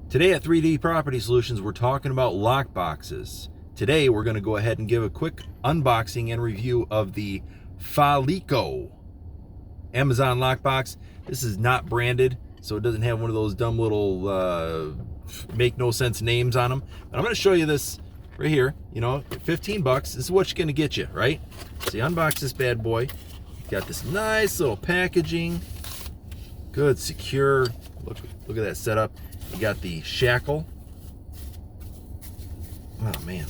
Today at 3D Property Solutions, we're talking about lock boxes. Today, we're going to go ahead and give a quick unboxing and review of the Falico Amazon lockbox. This is not branded, so it doesn't have one of those dumb little make no sense names on them. But I'm going to show you this right here. You know, 15 bucks. This is what you're going to get you, right? So you unbox this bad boy. You got this nice little packaging. Good, secure. Look at that setup. You got the shackle. Oh man,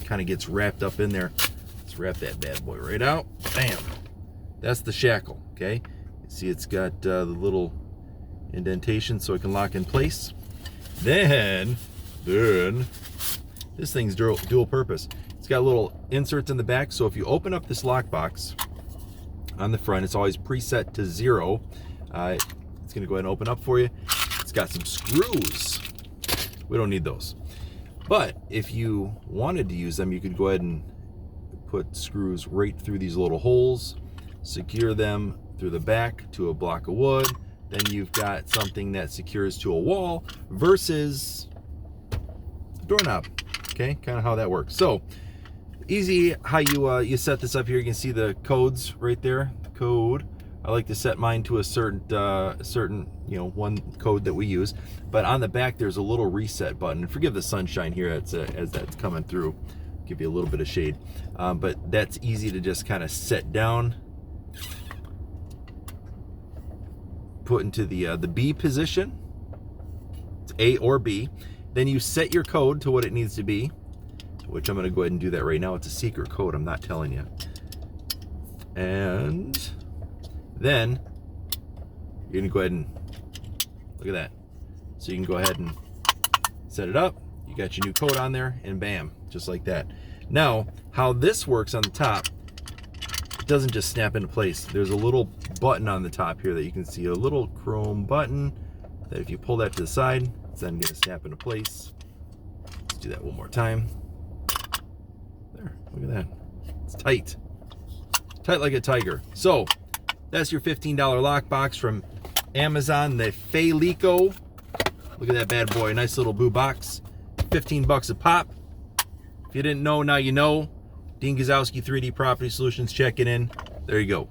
kind of gets wrapped up in there. Let's wrap that bad boy right out. Bam. That's the shackle. Okay. You see, it's got the little indentation so it can lock in place. Then this thing's dual purpose. It's got little inserts in the back, so if you open up this lockbox on the front, it's always preset to 0. It's going to go ahead and open up for you. It's got some screws. We don't need those. But if you wanted to use them, you could go ahead and put screws right through these little holes, secure them through the back to a block of wood. Then you've got something that secures to a wall versus a doorknob. Okay, kind of how that works. So easy how you set this up here. You can see the codes right there. The code. I like to set mine to a certain one code that we use, but on the back there's a little reset button. And forgive the sunshine here as that's coming through, give you a little bit of shade, but that's easy to just kind of set down, put into the B position. It's A or B. Then you set your code to what it needs to be, which I'm going to go ahead and do that right now. It's a secret code, I'm not telling you. And then you're gonna go ahead and look at that. So you can go ahead and set it up. You got your new code on there, and bam, just like that. Now, how this works on the top, it doesn't just snap into place. There's a little button on the top here that you can see, a little chrome button that if you pull that to the side, it's then gonna snap into place. Let's do that one more time. There, look at that. It's tight. Tight like a tiger. So that's your $15 lockbox from Amazon, the Falico. Look at that bad boy, nice little blue box. 15 bucks a pop. If you didn't know, now you know. Dean Gazowski, 3D Property Solutions, checking in. There you go.